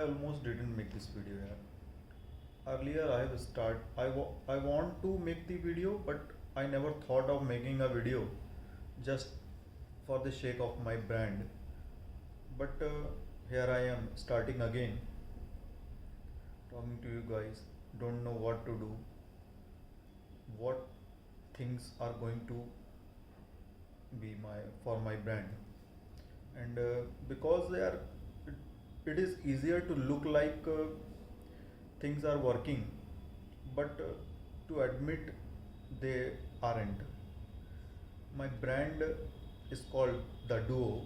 I almost didn't make this video. Yeah. Earlier, I want to make the video, but I never thought of making a video just for the sake of my brand. But here I am starting again, talking to you guys. Don't know what to do, what things are going to be for my brand, and because it, it is easier to look like things are working, but to admit they aren't. My brand is called The Duo,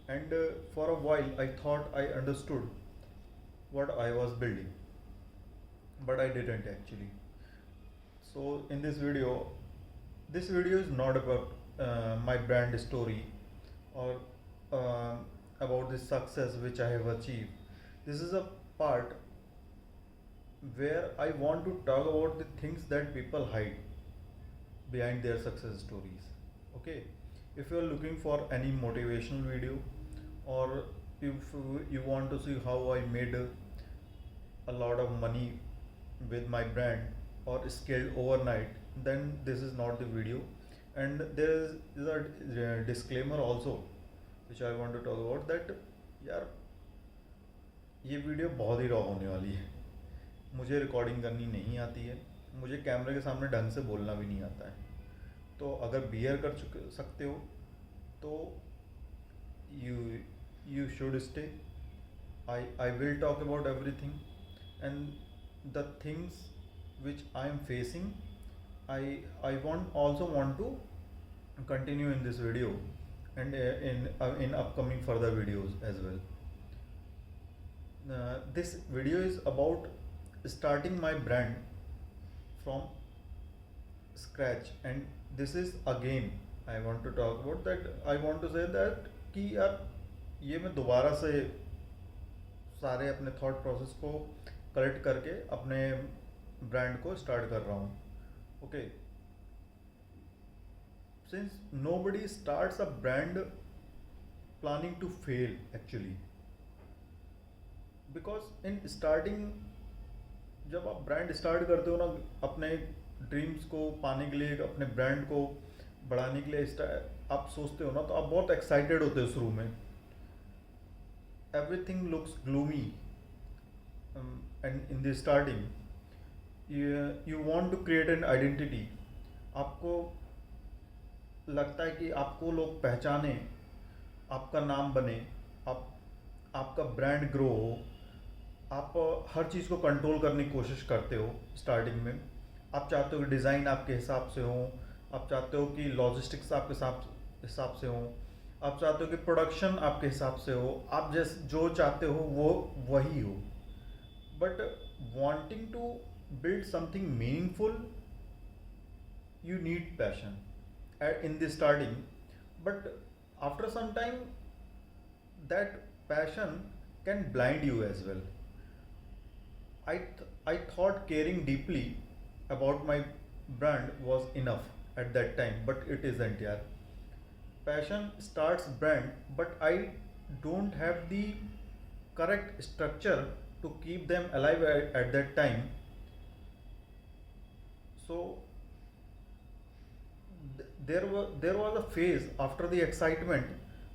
and for a while I thought I understood what I was building, but I didn't actually. So in this video is not about my brand story or uh, about the success which I have achieved. This is a part where I want to talk about the things that people hide behind their success stories. Okay, if you are looking for any motivational video, or if you want to see how I made a lot of money with my brand or scaled overnight, then this is not the video. And there is a disclaimer also which I want to talk about, that यार ये video बहुत ही raw होने वाली है. मुझे recording करनी नहीं आती है, मुझे कैमरे के सामने ढंग से बोलना भी नहीं आता है. तो अगर बियर कर सकते हो तो you you should stay. I will talk about everything, and the things which I am facing, I want to continue in this video, and in upcoming further videos as well. This video is about starting my brand from scratch, and this is again I want to talk about that. I want to say that कि यार ये मैं दोबारा से सारे अपने thought process को collect करके अपने ब्रांड को स्टार्ट कर रहा हूँ. Okay, since nobody starts a brand planning to fail actually, because in starting जब आप ब्रांड स्टार्ट करते हो ना, अपने ड्रीम्स को पाने के लिए, अपने ब्रांड को बढ़ाने के लिए आप सोचते हो ना, तो आप बहुत एक्साइटेड होते हो शुरू में. Everything looks gloomy and in the starting you want to create an identity. आपको लगता है कि आपको लोग पहचाने, आपका नाम बने, आपका ब्रांड ग्रो हो. आप हर चीज़ को कंट्रोल करने की कोशिश करते हो स्टार्टिंग में. आप चाहते हो कि डिज़ाइन आपके हिसाब से हो, आप चाहते हो कि लॉजिस्टिक्स आपके हिसाब से हो, आप चाहते हो कि प्रोडक्शन आपके हिसाब से हो, आप जो चाहते हो वो वही हो. But wanting to build something meaningful, you need passion in the starting, but after some time that passion can blind you as well. I thought caring deeply about my brand was enough at that time, but it isn't. Yeah, passion starts brand, but I don't have the correct structure to keep them alive at that time. So there was a phase after the excitement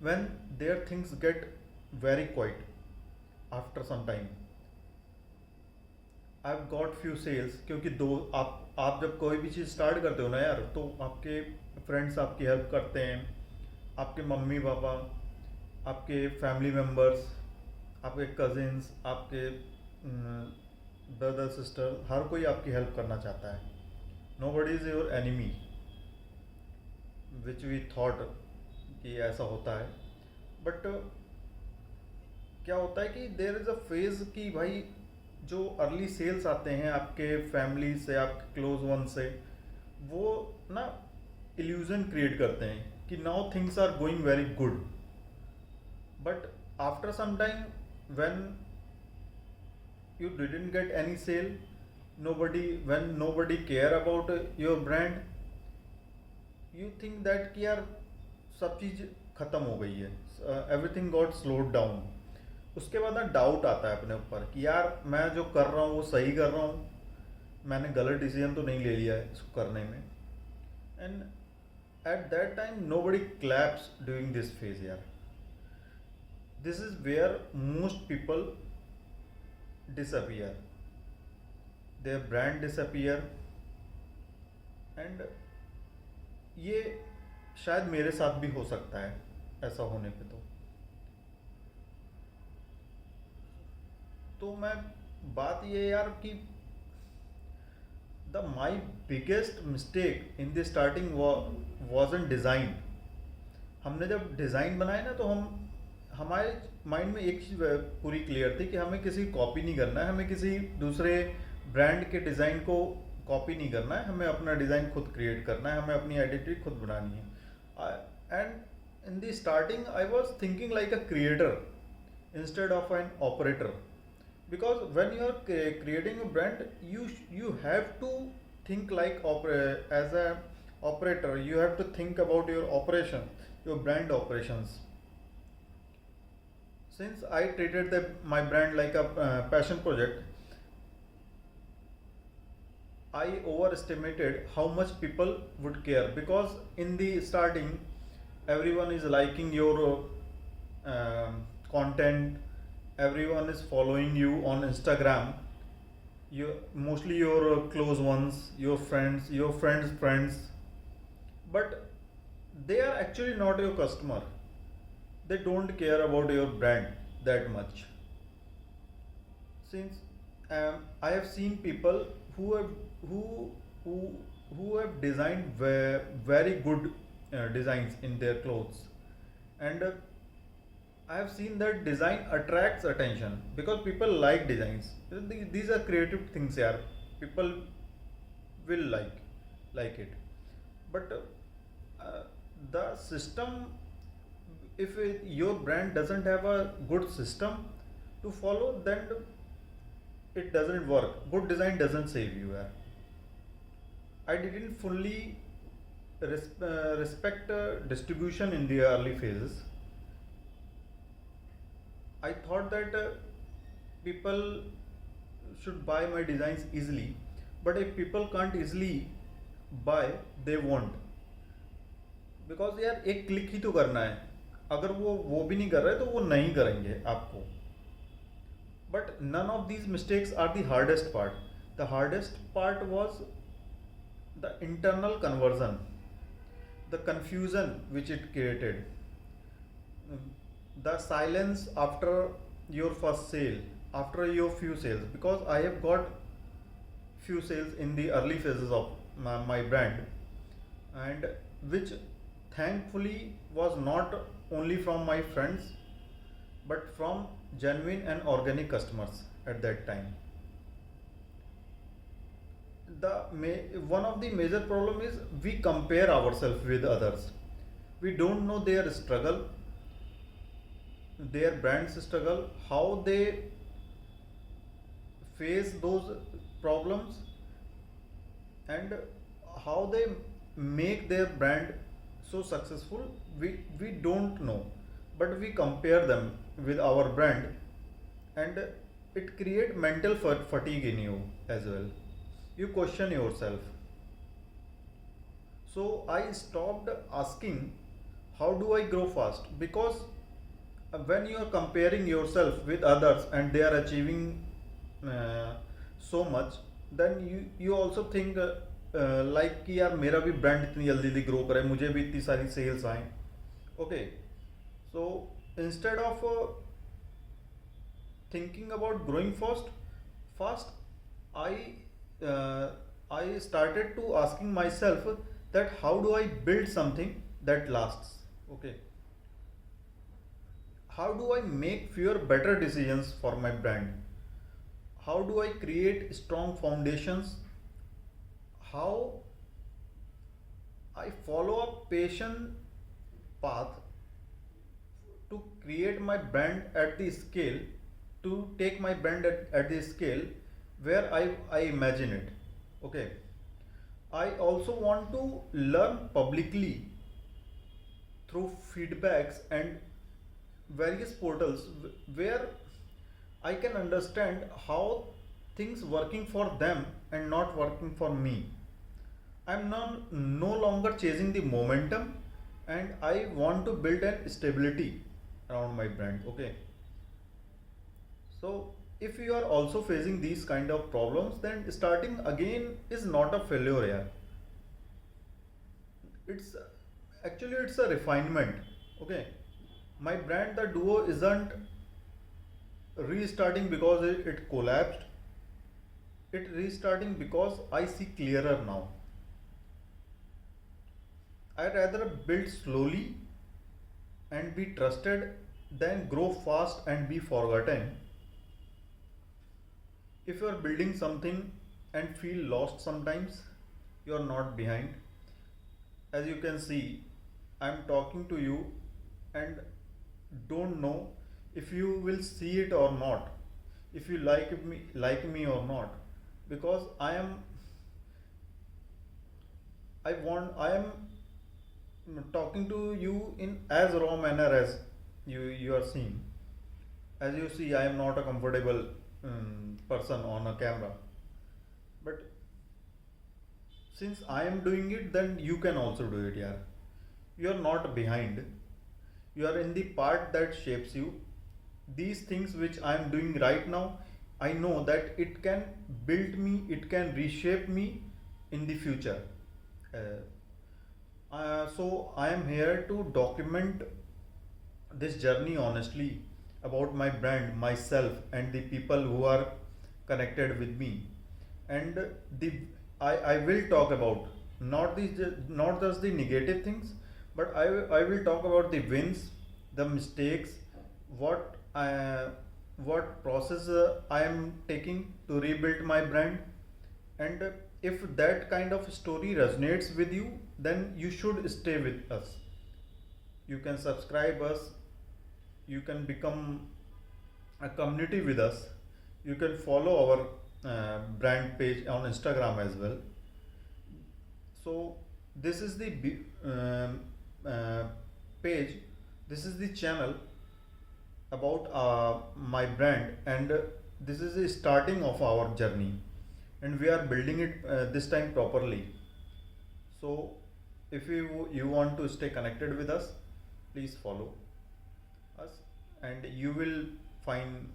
when their things get very quiet. After some time I've got few sales, क्योंकि आप जब कोई भी चीज़ start करते हो ना यार, तो आपके फ्रेंड्स आपकी हेल्प करते हैं, आपके मम्मी पापा, आपके फैमिली मेम्बर्स, आपके कजिन्स, आपके ब्रदर सिस्टर, हर कोई आपकी हेल्प करना चाहता है. Nobody is your enemy, which we thought कि ऐसा होता है. बट क्या होता है कि देयर इज़ अ फेज़ कि भाई जो अर्ली सेल्स आते हैं आपके फैमिली से, आपके क्लोज वन से, वो ना इल्यूजन क्रिएट करते हैं कि now things are going very good. But after some time when you didn't get any sale, when nobody care about your brand, you think that कि यार सब चीज़ ख़त्म हो गई है, everything got slowed down. उसके बाद ना डाउट आता है अपने ऊपर कि यार मैं जो कर रहा हूँ वो सही कर रहा हूँ, मैंने गलत डिसीजन तो नहीं ले लिया है इसको करने में. And at that time nobody claps during this phase यार. This is where most people disappear, their brand disappear. And ये शायद मेरे साथ भी हो सकता है ऐसा होने पे. तो मैं बात ये यार कि the my biggest mistake in the starting was in design. हमने जब डिज़ाइन बनाए ना तो हमारे माइंड में एक चीज़ पूरी क्लियर थी कि हमें किसी की कॉपी नहीं करना है, हमें किसी दूसरे ब्रांड के डिज़ाइन को कॉपी नहीं करना है, हमें अपना डिज़ाइन खुद क्रिएट करना है, हमें अपनी आइडेंटिटी खुद बनानी है. And in the starting I was thinking like a creator instead of an operator. Because when you are creating a brand, you have to think like as a operator. You have to think about your operation, your brand operations. Since I treated my brand like a passion project, I overestimated how much people would care. Because in the starting, everyone is liking your content, everyone is following you on Instagram. Mostly your close ones, your friends, but they are actually not your customer. They don't care about your brand that much. Since I have seen people who have designed very good designs in their clothes, and I have seen that design attracts attention because people like designs. These are creative things, yeah. People will like it, but the system. If your brand doesn't have a good system to follow, then it doesn't work. Good design doesn't save you, yeah. I didn't fully respect distribution in the early phases. I thought that people should buy my designs easily, but if people can't easily buy, they won't. Because यार एक click ही तो करना है, अगर वो भी नहीं कर रहे तो वो नहीं करेंगे आपको. But none of these mistakes are the hardest part. The hardest part was the internal conversion, the confusion which it created. The silence after your first sale, after your few sales, because I have got few sales in the early phases of my brand, and which thankfully was not only from my friends but from genuine and organic customers at that time. One of the major problem is we compare ourselves with others. We don't know their struggle, their brand's struggle, how they face those problems, and how they make their brand so successful. We don't know, but we compare them with our brand, and it create mental fatigue in you as well. You question yourself. So I stopped asking how do I grow fast, because when you are comparing yourself with others and they are achieving so much, then you also think like कि यार मेरा भी brand इतनी जल्दी grow करे, मुझे भी इतनी सारी सेल्स आए. Okay, so instead of thinking about growing fast, I started to asking myself that how do I build something that lasts. Okay, how do I make fewer better decisions for my brand? How do I create strong foundations? How I follow a patient path to create my brand at the scale, to take my brand at the scale where I imagine it. Okay. I also want to learn publicly through feedbacks and various portals where I can understand how things working for them and not working for me. I'm no longer chasing the momentum, and I want to build an stability around my brand. Okay. So if you are also facing these kind of problems, then starting again is not a failure here. It's actually it's a refinement. Okay. My brand the duo isn't restarting because it collapsed. It restarting because I see clearer now. I rather build slowly and be trusted than grow fast and be forgotten. If you are building something and feel lost sometimes, you are not behind. As you can see, I am talking to you and don't know if you will see it or not, if you like me or not, because I am talking to you in as raw manner as you are seeing. As you see, I am not a comfortable person on a camera, but since I am doing it, then you can also do it. Yeah, you are not behind, you are in the part that shapes you. These things which I am doing right now, I know that it can build me, it can reshape me in the future. uh, so I am here to document this journey honestly about my brand, myself, and the people who are connected with me. And the I will talk about not just the negative things, but I will talk about the wins, the mistakes, what what process I am taking to rebuild my brand. And if that kind of story resonates with you, then you should stay with us. You can subscribe us, you can become a community with us, you can follow our brand page on Instagram as well. So this is the uh, page, this is the channel about my brand, and this is the starting of our journey, and we are building it this time properly. So if you want to stay connected with us, please follow us, and you will find